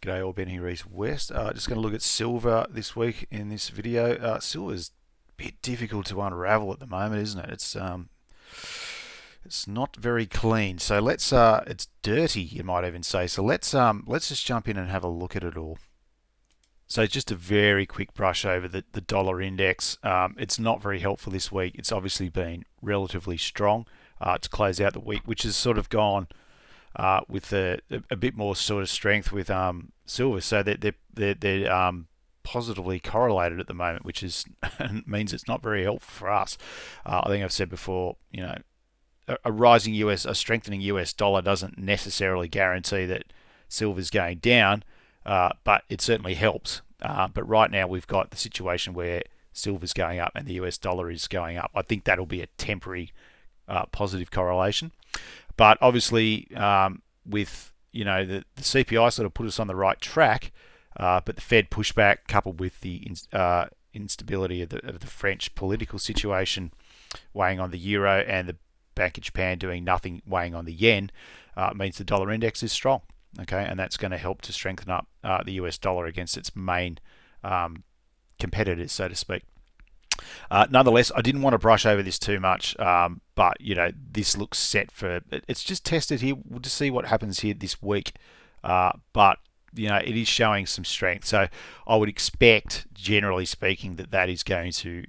G'day all, Ben here, East West. Just going to look at silver this week in this video. Silver's a bit difficult to unravel at the moment, isn't it? It's not very clean. So it's dirty, you might even say. So let's just jump in and have a look at it all. So just a very quick brush over the dollar index. It's not very helpful this week. It's obviously been relatively strong to close out the week, which has sort of gone with a bit more sort of strength with silver, so that they're positively correlated at the moment, which is means it's not very helpful for us. I think I've said before, a strengthening US dollar doesn't necessarily guarantee that silver's going down, but it certainly helps. But right now we've got the situation where silver's going up and the US dollar is going up. I think that'll be a temporary positive correlation. But obviously, with the CPI sort of put us on the right track, but the Fed pushback coupled with the instability of the French political situation weighing on the euro and the Bank of Japan doing nothing weighing on the yen means the dollar index is strong. Okay, and that's going to help to strengthen up the US dollar against its main competitors, so to speak. Nonetheless, I didn't want to brush over this too much, but this looks set for. It's just tested here. We'll just see what happens here this week. But it is showing some strength. So I would expect, generally speaking, that is going to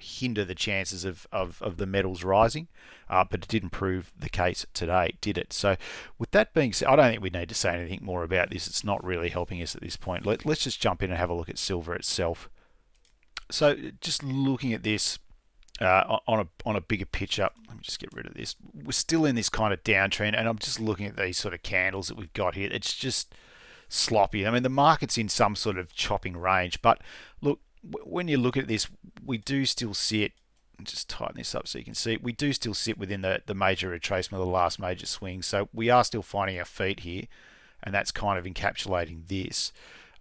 hinder the chances of the metals rising. But it didn't prove the case today, did it? So with that being said, I don't think we need to say anything more about this. It's not really helping us at this point. Let's just jump in and have a look at silver itself. So just looking at this on a bigger picture, let me just get rid of this. We're still in this kind of downtrend, and I'm just looking at these sort of candles that we've got here. It's just sloppy. I mean, the market's in some sort of chopping range, but look, when you look at this, we do still sit. Just tighten this up so you can see. We do still sit within the major retracement of the last major swing, so we are still finding our feet here, and that's kind of encapsulating this.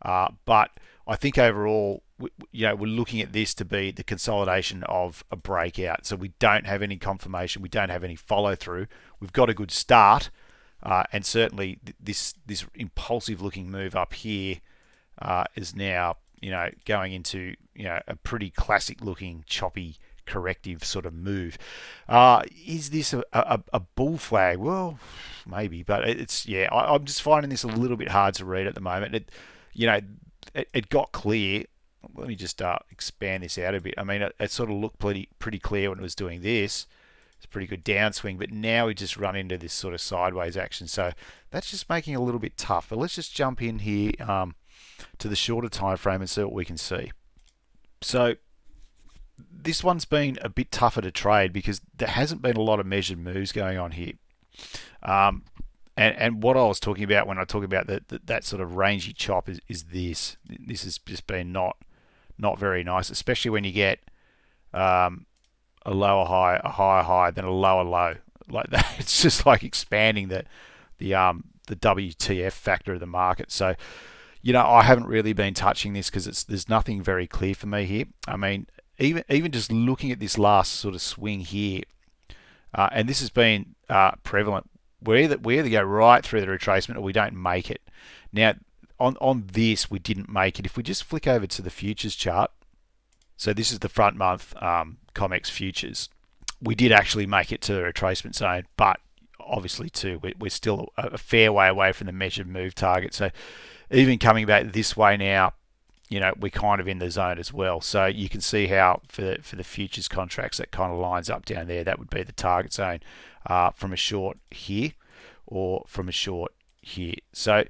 But I think overall, we're looking at this to be the consolidation of a breakout. So we don't have any confirmation, we don't have any follow through. We've got a good start, and certainly this impulsive looking move up here is now going into a pretty classic looking choppy corrective sort of move. Is this a bull flag? Well, maybe, but I'm just finding this a little bit hard to read at the moment. It got clear. Let me just expand this out a bit. I mean, it sort of looked pretty clear when it was doing this. It's a pretty good downswing, but now we just run into this sort of sideways action. So that's just making it a little bit tough. But let's just jump in here to the shorter time frame and see what we can see. So this one's been a bit tougher to trade because there hasn't been a lot of measured moves going on here. And what I was talking about when I talk about that sort of rangy chop is this. This has just been not very nice, especially when you get a lower high, a higher high, then a lower low like that. It's just like expanding the WTF factor of the market. So I haven't really been touching this because there's nothing very clear for me here. I mean, even just looking at this last sort of swing here, and this has been prevalent. We either go right through the retracement or we don't make it. Now, on this, we didn't make it. If we just flick over to the futures chart, so this is the front month COMEX futures, we did actually make it to the retracement zone, but obviously too, we're still a fair way away from the measured move target. So even coming back this way now, we're kind of in the zone as well. So you can see how for the futures contracts, that kind of lines up down there. That would be the target zone from a short here or from a short here. So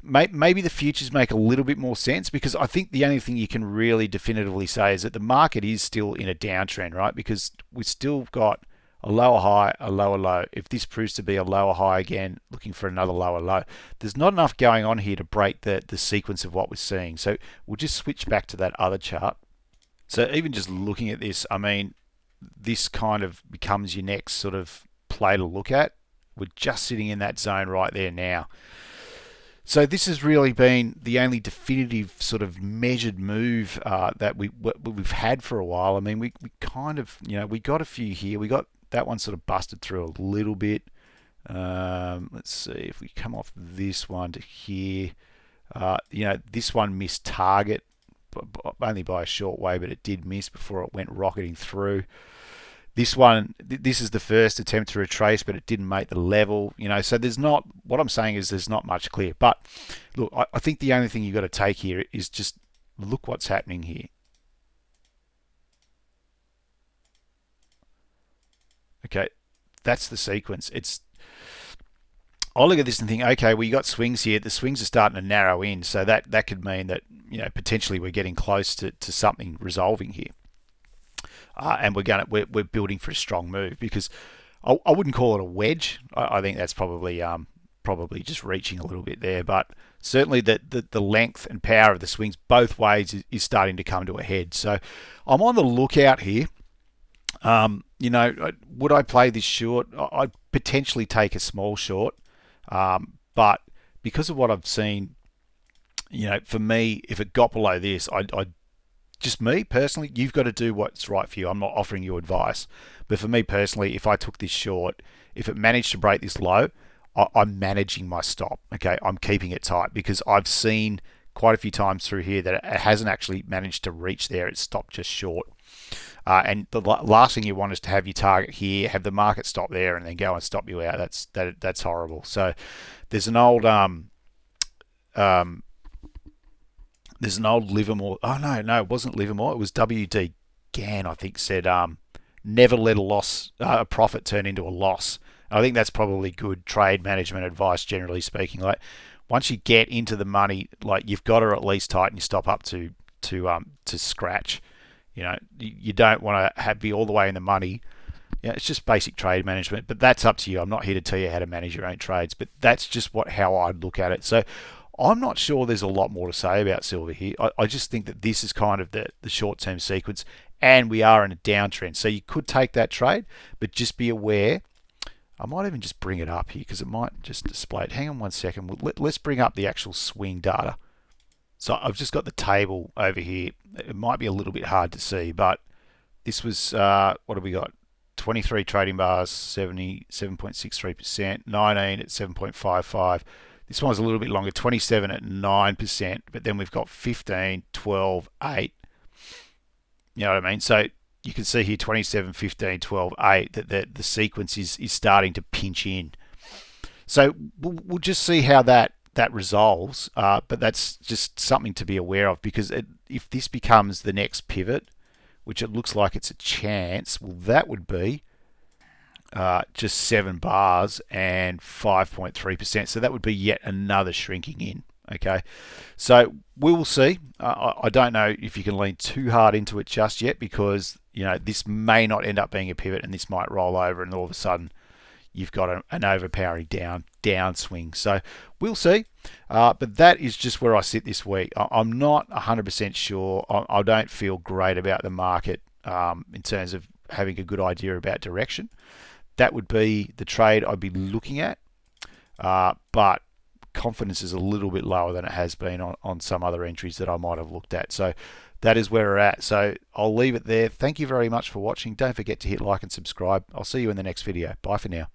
maybe the futures make a little bit more sense, because I think the only thing you can really definitively say is that the market is still in a downtrend, right? Because we've still got a lower high, a lower low. If this proves to be a lower high again, looking for another lower low, there's not enough going on here to break the sequence of what we're seeing. So we'll just switch back to that other chart. So even just looking at this, I mean, this kind of becomes your next sort of play to look at. We're just sitting in that zone right there now. So this has really been the only definitive sort of measured move that we've had for a while. I mean, we kind of, we got a few here. We got that one sort of busted through a little bit. Let's see if we come off this one to here. This one missed target only by a short way, but it did miss before it went rocketing through. This one, this is the first attempt to retrace, but it didn't make the level. So there's not. What I'm saying is there's not much clear. But look, I think the only thing you've got to take here is just look what's happening here. Okay, that's the sequence. I look at this and think, okay, well, you got swings here. The swings are starting to narrow in, so that could mean that potentially we're getting close to something resolving here, and we're building for a strong move, because I wouldn't call it a wedge. I think that's probably just reaching a little bit there, but certainly the length and power of the swings both ways is starting to come to a head. So I'm on the lookout here. Would I play this short? I'd potentially take a small short. But because of what I've seen, for me, if it got below this, I just me personally, you've got to do what's right for you. I'm not offering you advice, but for me personally, if I took this short, if it managed to break this low, I'm managing my stop. Okay, I'm keeping it tight, because I've seen quite a few times through here that it hasn't actually managed to reach there. It's stopped just short. And the last thing you want is to have your target here, have the market stop there, and then go and stop you out. That's horrible. So there's an old Livermore. Oh no, it wasn't Livermore. It was W.D. Gann, I think, said never let a profit turn into a loss. I think that's probably good trade management advice, generally speaking. Like, once you get into the money, like, you've got to at least tighten your stop up to scratch. You don't want to be all the way in the money. It's just basic trade management, but that's up to you. I'm not here to tell you how to manage your own trades, but that's just how I'd look at it. So I'm not sure there's a lot more to say about silver here. I just think that this is kind of the short-term sequence, and we are in a downtrend. So you could take that trade, but just be aware. I might even just bring it up here, because it might just display it. Hang on one second. Let's bring up the actual swing data. So I've just got the table over here. It might be a little bit hard to see, but this was, what have we got? 23 trading bars, 77.63%, 19 at 7.55. This one's a little bit longer, 27 at 9%, but then we've got 15, 12, 8. You know what I mean? So you can see here 27, 15, 12, 8, that the sequence is starting to pinch in. So we'll just see how that resolves, but that's just something to be aware of, because if this becomes the next pivot, which it looks like it's a chance, well, that would be just 7 bars and 5.3%. So that would be yet another shrinking in. Okay, so we will see. I don't know if you can lean too hard into it just yet, because this may not end up being a pivot, and this might roll over, and all of a sudden you've got an overpowering downswing. So we'll see. But that is just where I sit this week. I'm not 100% sure. I don't feel great about the market in terms of having a good idea about direction. That would be the trade I'd be looking at. But confidence is a little bit lower than it has been on some other entries that I might have looked at. So that is where we're at. So I'll leave it there. Thank you very much for watching. Don't forget to hit like and subscribe. I'll see you in the next video. Bye for now.